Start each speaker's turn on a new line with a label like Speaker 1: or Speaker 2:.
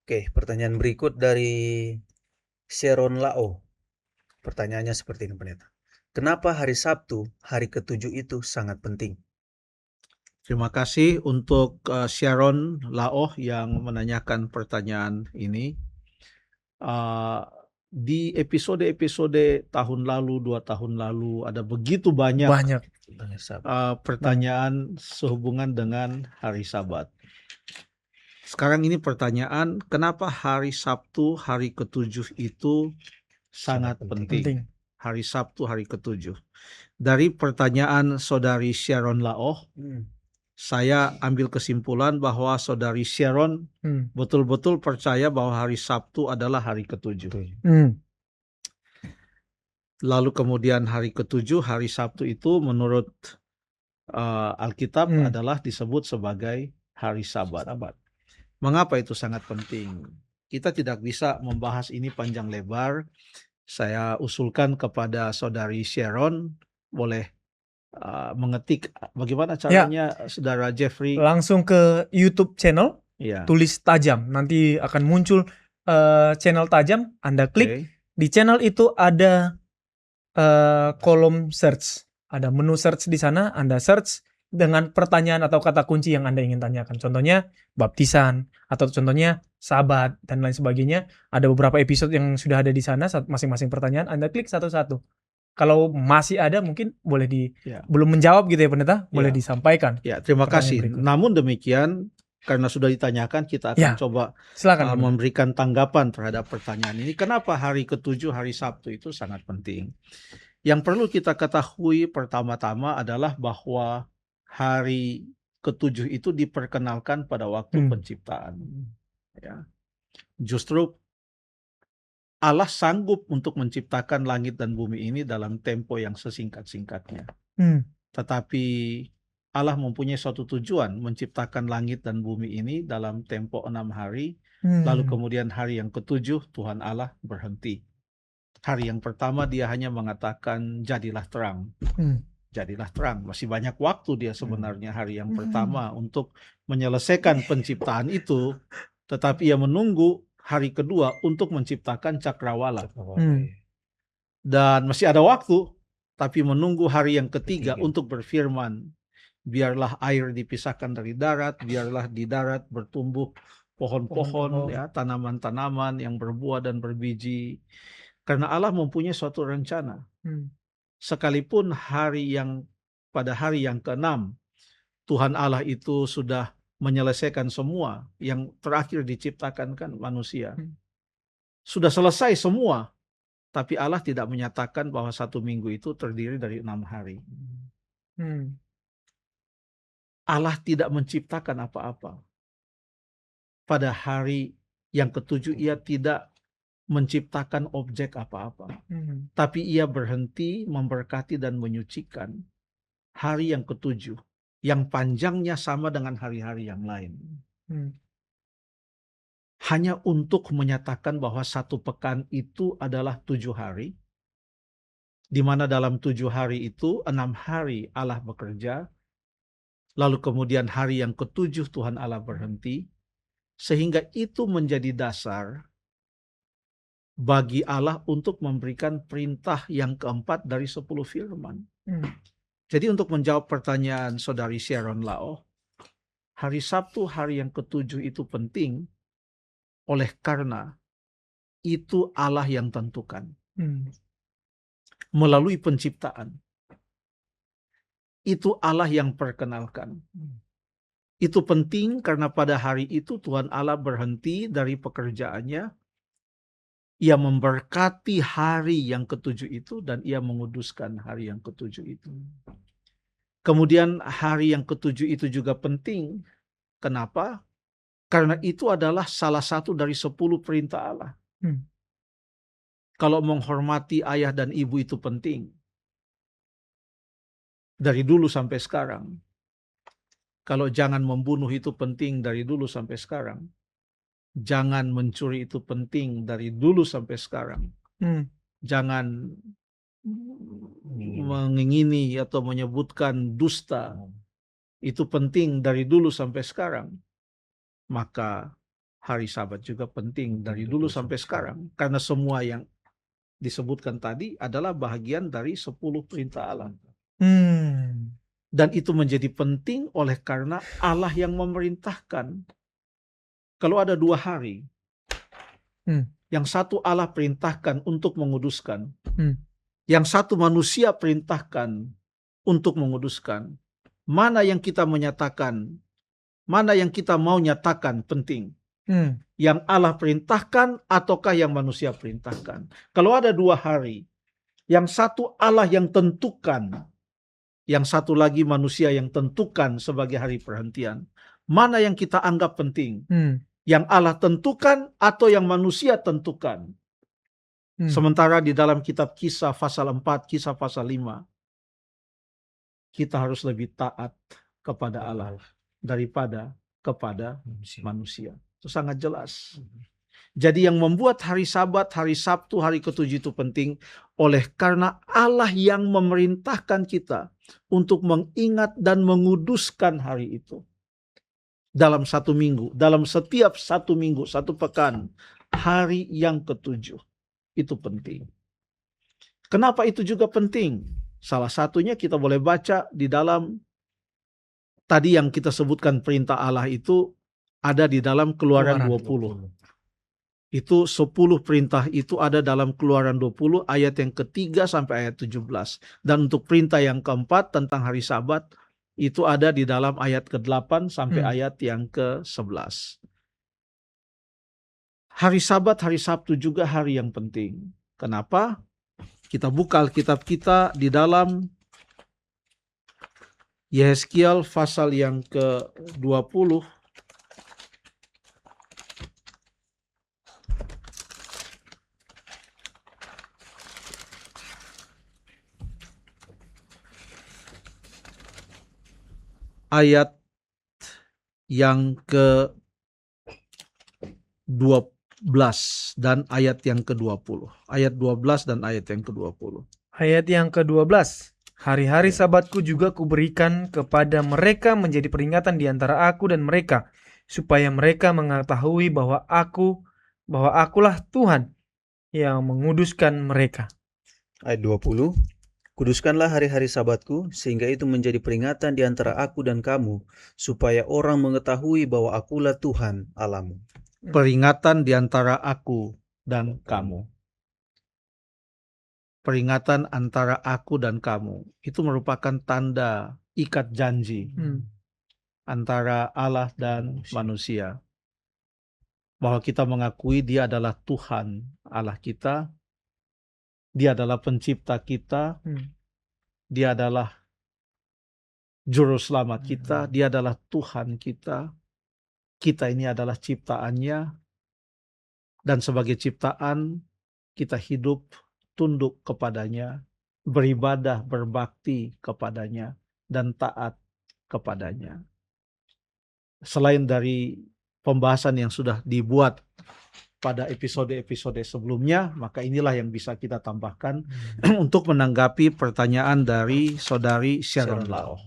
Speaker 1: Oke, pertanyaan berikut dari Sharon Lao. Pertanyaannya seperti ini, Pendeta. Kenapa hari Sabtu, hari ketujuh itu sangat penting?
Speaker 2: Terima kasih untuk Sharon Laoh yang menanyakan pertanyaan ini. Di episode-episode tahun lalu, 2 tahun lalu, ada begitu banyak pertanyaan sehubungan dengan hari Sabat. Sekarang ini pertanyaan, kenapa hari Sabtu, hari ketujuh itu sangat penting? Hari Sabtu, hari ketujuh. Dari pertanyaan saudari Sharon Laoh, saya ambil kesimpulan bahwa saudari Sharon betul-betul percaya bahwa hari Sabtu adalah hari ketujuh. Lalu kemudian hari ketujuh, hari Sabtu itu menurut Alkitab adalah disebut sebagai hari Sabat. Mengapa itu sangat penting? Kita tidak bisa membahas ini panjang lebar. Saya usulkan kepada saudari Sharon, boleh mengetik bagaimana caranya, saudara Jeffrey?
Speaker 3: Langsung ke YouTube channel,
Speaker 2: Ya.
Speaker 3: tulis Tajam. Nanti akan muncul channel Tajam, Anda klik. Di channel itu ada kolom search. Ada menu search di sana, Anda search dengan pertanyaan atau kata kunci yang Anda ingin tanyakan. Contohnya baptisan, atau contohnya sabat, dan lain sebagainya. Ada beberapa episode yang sudah ada di sana, masing-masing pertanyaan, Anda klik satu-satu. Kalau masih ada mungkin boleh belum menjawab gitu ya Pendeta, boleh disampaikan.
Speaker 2: Ya, terima kasih. Namun demikian, karena sudah ditanyakan, kita akan coba memberikan tanggapan terhadap pertanyaan ini. Kenapa hari ketujuh, hari Sabtu itu sangat penting? Yang perlu kita ketahui pertama-tama adalah bahwa hari ketujuh itu diperkenalkan pada waktu penciptaan. Ya. Justru Allah sanggup untuk menciptakan langit dan bumi ini dalam tempo yang sesingkat-singkatnya. Tetapi Allah mempunyai suatu tujuan menciptakan langit dan bumi ini dalam tempo 6 hari. Lalu kemudian hari yang ketujuh Tuhan Allah berhenti. Hari yang pertama dia hanya mengatakan jadilah terang. Jadilah terang. Masih banyak waktu dia sebenarnya hari yang pertama untuk menyelesaikan penciptaan itu. Tetapi ia menunggu hari kedua untuk menciptakan cakrawala. Dan masih ada waktu, tapi menunggu hari yang ketiga untuk berfirman. Biarlah air dipisahkan dari darat, biarlah di darat bertumbuh pohon-pohon, ya, tanaman-tanaman yang berbuah dan berbiji. Karena Allah mempunyai suatu rencana. Sekalipun pada hari yang ke-6, Tuhan Allah itu sudah menyelesaikan semua. Yang terakhir diciptakan kan manusia. Sudah selesai semua. Tapi Allah tidak menyatakan bahwa 1 minggu itu terdiri dari 6 hari. Allah tidak menciptakan apa-apa. Pada hari yang ketujuh ia tidak menciptakan objek apa-apa. Tapi ia berhenti memberkati dan menyucikan hari yang ketujuh. Yang panjangnya sama dengan hari-hari yang lain. Hanya untuk menyatakan bahwa 1 pekan itu adalah 7 hari. Di mana dalam 7 hari itu 6 hari Allah bekerja. Lalu kemudian hari yang ketujuh Tuhan Allah berhenti. Sehingga itu menjadi dasar bagi Allah untuk memberikan perintah yang keempat dari 10 firman. Jadi untuk menjawab pertanyaan saudari Sharon Lao, hari Sabtu, hari yang ketujuh itu penting oleh karena itu Allah yang tentukan. Melalui penciptaan. Itu Allah yang perkenalkan. Itu penting karena pada hari itu Tuhan Allah berhenti dari pekerjaannya. Ia memberkati hari yang ketujuh itu dan ia menguduskan hari yang ketujuh itu. Kemudian hari yang ketujuh itu juga penting. Kenapa? Karena itu adalah salah satu dari 10 perintah Allah. Kalau menghormati ayah dan ibu itu penting. Dari dulu sampai sekarang. Kalau jangan membunuh itu penting dari dulu sampai sekarang. Jangan mencuri itu penting dari dulu sampai sekarang. Jangan mengingini atau menyebutkan dusta. Itu penting dari dulu sampai sekarang. Maka hari Sabat juga penting dari dulu sampai sekarang. Karena semua yang disebutkan tadi adalah bahagian dari 10 perintah Allah. Dan itu menjadi penting oleh karena Allah yang memerintahkan. Kalau ada 2 hari, yang satu Allah perintahkan untuk menguduskan, yang satu manusia perintahkan untuk menguduskan. Mana yang kita menyatakan, mana yang kita mau nyatakan penting? Yang Allah perintahkan ataukah yang manusia perintahkan? Kalau ada 2 hari, yang satu Allah yang tentukan, yang satu lagi manusia yang tentukan sebagai hari perhentian. Mana yang kita anggap penting? Yang Allah tentukan atau yang manusia tentukan? Sementara di dalam kitab Kisah pasal 4, Kisah pasal 5, kita harus lebih taat kepada Allah daripada kepada manusia. Itu sangat jelas. Jadi yang membuat hari Sabat, hari Sabtu, hari ke-7 itu penting oleh karena Allah yang memerintahkan kita untuk mengingat dan menguduskan hari itu. Dalam 1 minggu, dalam setiap 1 minggu, 1 pekan, hari yang ke-7 itu penting. Kenapa itu juga penting? Salah satunya kita boleh baca di dalam tadi yang kita sebutkan perintah Allah itu ada di dalam Keluaran 20. Itu 10 perintah itu ada dalam Keluaran 20 ayat yang ke-3 sampai ayat 17. Dan untuk perintah yang keempat tentang hari Sabat itu ada di dalam ayat ke-8 sampai ayat yang ke-11. Hari Sabat, hari Sabtu juga hari yang penting. Kenapa? Kita buka Alkitab kita di dalam Yehezkiel pasal yang ke-20. Ayat yang ke-12 dan ayat yang ke-20. Ayat 12 dan ayat yang ke-20.
Speaker 3: Ayat yang ke-12. Hari-hari Sabatku juga kuberikan kepada mereka menjadi peringatan di antara aku dan mereka, supaya mereka mengetahui bahwa akulah Tuhan yang menguduskan mereka.
Speaker 1: Ayat 20. Kuduskanlah hari-hari Sabatku, sehingga itu menjadi peringatan di antara aku dan kamu, supaya orang mengetahui bahwa akulah Tuhan Allahmu.
Speaker 2: Peringatan di antara aku dan kamu. Peringatan antara aku dan kamu. Itu merupakan tanda ikat janji antara Allah dan manusia. Bahwa kita mengakui Dia adalah Tuhan Allah kita. Dia adalah pencipta kita. Dia adalah juru selamat kita. Dia adalah Tuhan kita. Kita ini adalah ciptaannya. Dan sebagai ciptaan, kita hidup tunduk kepadanya, beribadah, berbakti kepadanya, dan taat kepadanya. Selain dari pembahasan yang sudah dibuat pada episode-episode sebelumnya, maka inilah yang bisa kita tambahkan untuk menanggapi pertanyaan dari saudari Sharon Lau.